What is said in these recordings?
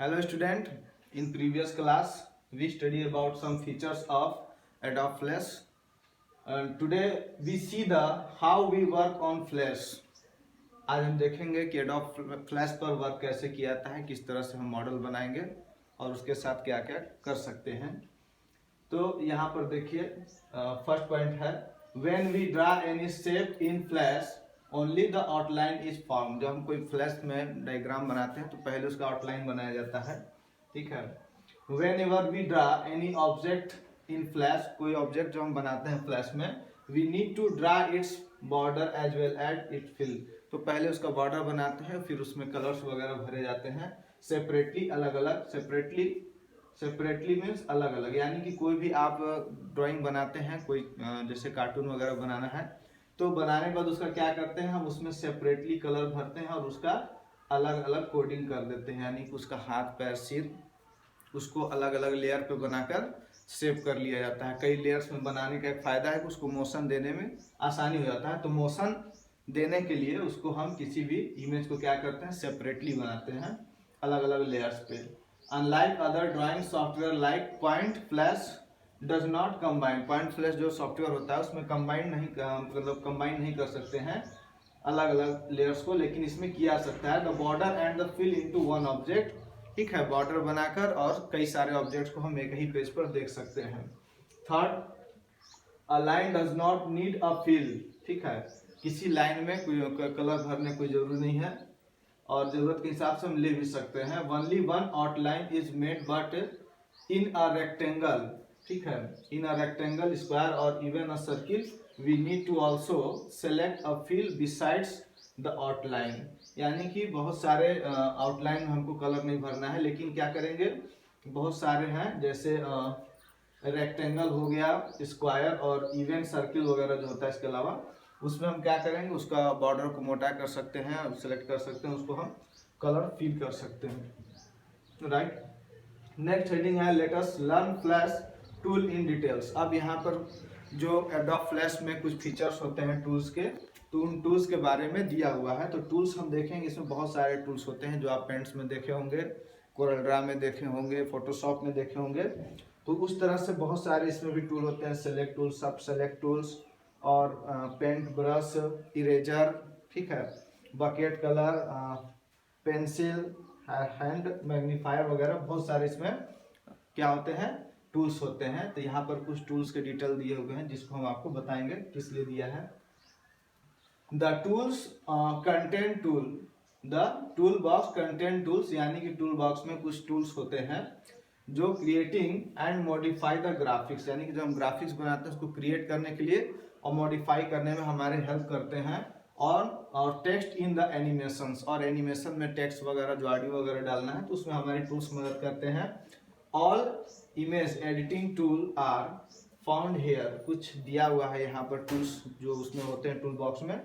Hello student, in previous class we studied about some features of Adobe Flash. Today we see the how we work on Flash. आज हम देखेंगे कि Adobe Flash पर work कैसे किया जाता है, किस तरह से हम मॉडल बनाएंगे और उसके साथ क्या क्या कर सकते हैं। तो यहाँ पर देखिए फर्स्ट पॉइंट है when we draw any shape in Flash only the outline is form. जब हम कोई फ्लैश में डायग्राम बनाते हैं तो पहले उसका आउटलाइन बनाया जाता है, ठीक है। Whenever we draw any object in Flash, कोई ऑब्जेक्ट जो हम बनाते हैं फ्लैश में, we need to draw its border as well as it fill. तो पहले उसका बॉर्डर बनाते हैं, फिर उसमें कलर्स वगैरह भरे जाते हैं सेपरेटली, अलग अलग। सेपरेटली मीन्स अलग अलग, यानी कि कोई भी आप ड्राइंग बनाते हैं, कोई जैसे कार्टून वगैरह बनाना है तो बनाने के बाद उसका क्या करते हैं, हम उसमें सेपरेटली कलर भरते हैं और उसका अलग अलग कोडिंग कर देते हैं, यानी कि उसका हाथ पैर सिर उसको अलग अलग लेयर पे बनाकर सेव कर लिया जाता है। कई लेयर्स में बनाने का एक फायदा है कि उसको मोशन देने में आसानी हो जाता है। तो मोशन देने के लिए उसको हम किसी भी इमेज को क्या करते हैं, सेपरेटली बनाते हैं अलग अलग लेयर्स पे। Unlike other drawing software like point flash does not combine, point flash जो सॉफ्टवेयर होता है उसमें कंबाइन नहीं कर सकते हैं अलग अलग लेयर्स को, लेकिन इसमें किया सकता है। The border and the fill into one object, ठीक है, बॉर्डर बनाकर और कई सारे ऑब्जेक्ट्स को हम एक ही पेज पर देख सकते हैं। Third, a line does not need a fill, ठीक है, किसी लाइन में कोई कलर भरने कोई जरूरी नहीं है और जरूरत के हिसाब से हम ले भी सकते हैं। Only one outline is made but in a rectangle, ठीक है, इन अ रेक्टेंगल, स्क्वायर और even a circle we need to also select a fill besides the outline. यानी कि बहुत सारे आउटलाइन में हमको कलर नहीं भरना है, लेकिन क्या करेंगे, बहुत सारे हैं, जैसे रेक्टेंगल हो गया, स्क्वायर और इवन सर्किल वगैरह जो होता है, इसके अलावा उसमें हम क्या करेंगे, उसका बॉर्डर को मोटा कर सकते हैं, सिलेक्ट कर सकते हैं, उसको हम कलर फिल कर सकते हैं, राइट। नेक्स्ट हेडिंग है let us learn flash tool in details. अब यहाँ पर जो एडोब फ्लैश में कुछ फीचर्स होते हैं टूल्स के, तो उन टूल्स के बारे में दिया हुआ है। तो टूल्स हम देखेंगे, इसमें बहुत सारे टूल्स होते हैं जो आप पेंट्स में देखे होंगे, कोरल ड्रा में देखे होंगे, फोटोशॉप में देखे होंगे। तो उस तरह से बहुत सारे इसमें भी टूल होते हैं, सेलेक्ट टूल, सब सेलेक्ट टूल्स और पेंट, ब्रश, इरेजर, ठीक है, bucket colour, pencil, hand magnifier वगैरह बहुत सारे इसमें क्या होते हैं, टूल्स होते हैं। तो यहाँ पर कुछ टूल्स के डिटेल दिए हुए हैं जिसको हम आपको बताएंगे किस लिए दिया है। The tools content tool, the tool box content tools, यानी कि टूल बॉक्स में कुछ टूल्स होते हैं जो creating and modify the graphics, यानी कि जो हम ग्राफिक्स बनाते हैं उसको क्रिएट करने के लिए और मॉडिफाई करने में हमारे हेल्प करते हैं। और टेक्स्ट इन द एनिमेशंस, और एनिमेशन में टेक्स्ट वगैरह जो ऑडियो वगैरह डालना है तो उसमें हमारे टूल्स मदद करते हैं। All image editing tool are found here, कुछ दिया हुआ है यहाँ पर टूल्स जो उसमें होते हैं टूल बॉक्स में।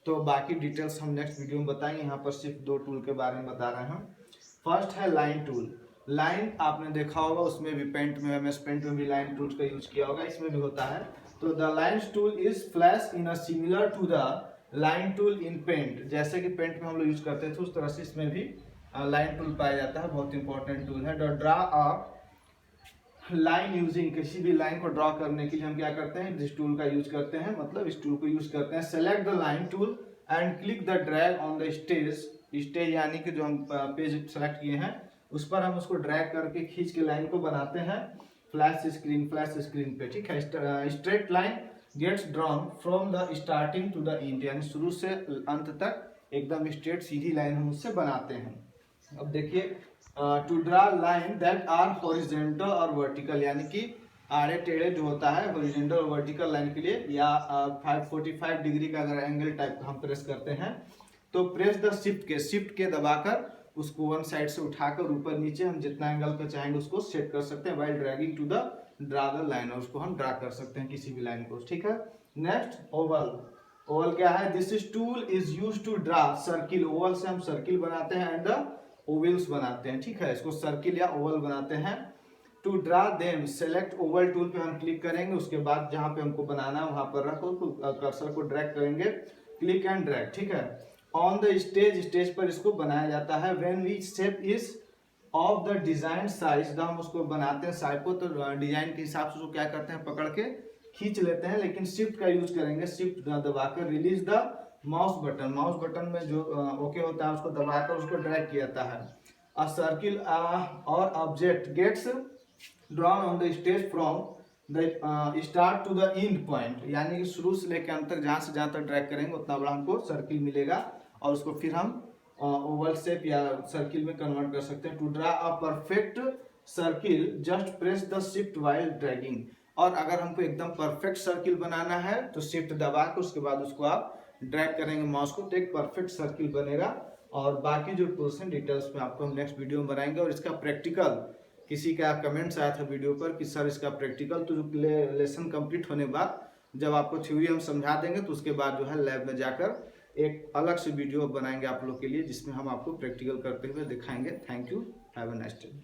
तो बाकी डिटेल्स हम नेक्स्ट वीडियो में बताएंगे, यहाँ पर सिर्फ दो टूल के बारे में बता रहे हैं हम। फर्स्ट है लाइन टूल। लाइन आपने देखा होगा, उसमें भी पेंट में, एमएस पेंट में भी लाइन टूल्स का यूज किया होगा, इसमें भी होता है। तो the line tool is Flash in a similar to the line tool in Paint, जैसे कि पेंट में हम लोग यूज करते थे उस तरह से इसमें भी लाइन टूल पाया जाता है, बहुत इंपॉर्टेंट टूल है। The draw a line using, किसी भी लाइन को ड्रॉ करने के लिए हम क्या करते हैं, इस टूल का यूज करते हैं, मतलब इस टूल को यूज करते हैं। Select the line tool and click the drag on the stage, यानी कि जो हम पेज सेलेक्ट किए हैं उस पर हम उसको ड्रैग करके खींच के लाइन को बनाते हैं फ्लैश स्क्रीन पे, ठीक है। Straight line gets drawn from the starting to the end, यानी शुरू से अंत तक एकदम स्ट्रेट सीधी लाइन हम उससे बनाते हैं। अब देखिए, to draw line that are horizontal और वर्टिकल, यानी कि आड़े टेढ़े जो होता है हॉरिजेंटल और वर्टिकल लाइन के लिए, या 545 डिग्री का अगर एंगल टाइप हम प्रेस करते हैं तो प्रेस द शिफ्ट के दबाकर उसको वन साइड से उठाकर ऊपर नीचे हम जितना एंगल पे चाहेंगे उसको सेट कर सकते हैं, while dragging to the draw the line, और उसको हम ड्रा कर सकते हैं किसी भी लाइन को, ठीक है। Next Oval. ओवल क्या है, this is tool is use to draw circle, oval से हम सर्किल बनाते हैं एंड ओवल्स बनाते हैं, ठीक है, इसको सर्किल या ओवल बनाते हैं। To draw them select oval tool पे हम क्लिक करेंगे, उसके बाद जहां पे हमको बनाना है वहां पर रखो, कर्सर को ड्रैग करेंगे, क्लिक एंड ड्रैग, ठीक है। ऑन द स्टेज पर इसको बनाया जाता है। When V shape is of the design size, जब हम उसको बनाते हैं साइज को तो डिजाइन के हिसाब से उसको क्या करते हैं, पकड़ के खींच लेते हैं, लेकिन शिफ्ट का यूज करेंगे। शिफ्ट दबाकर release the mouse button, mouse button में जो ओके होता है उसको दबाकर उसको ड्रैग किया जाता है। अ सर्किल और object gets drawn on the stage from the start to the end point, यानी कि शुरू से लेकर अंत तक जहाँ तक ड्रैग करेंगे उतना बड़ा हमको सर्किल मिलेगा, और उसको फिर हम ओवल शेप या सर्किल में कन्वर्ट कर सकते हैं। To draw a perfect circle just press the shift while dragging, और अगर हमको एकदम परफेक्ट सर्किल बनाना है तो शिफ्ट दबा के उसके बाद उसको आप ड्रैग करेंगे माउस को तो एक परफेक्ट सर्किल बनेगा। और बाकी जो टूल्स हैं डिटेल्स में आपको हम नेक्स्ट वीडियो में बनाएंगे। और इसका प्रैक्टिकल, किसी का कमेंट्स आया था वीडियो पर कि सर इसका प्रैक्टिकल तो जो लेसन कंप्लीट होने के बाद जब आपको थ्योरी हम समझा देंगे तो उसके बाद जो है लैब में जाकर एक अलग से वीडियो बनाएंगे आप लोग के लिए, जिसमें हम आपको प्रैक्टिकल करते हुए दिखाएंगे। Thank you, have a nice day.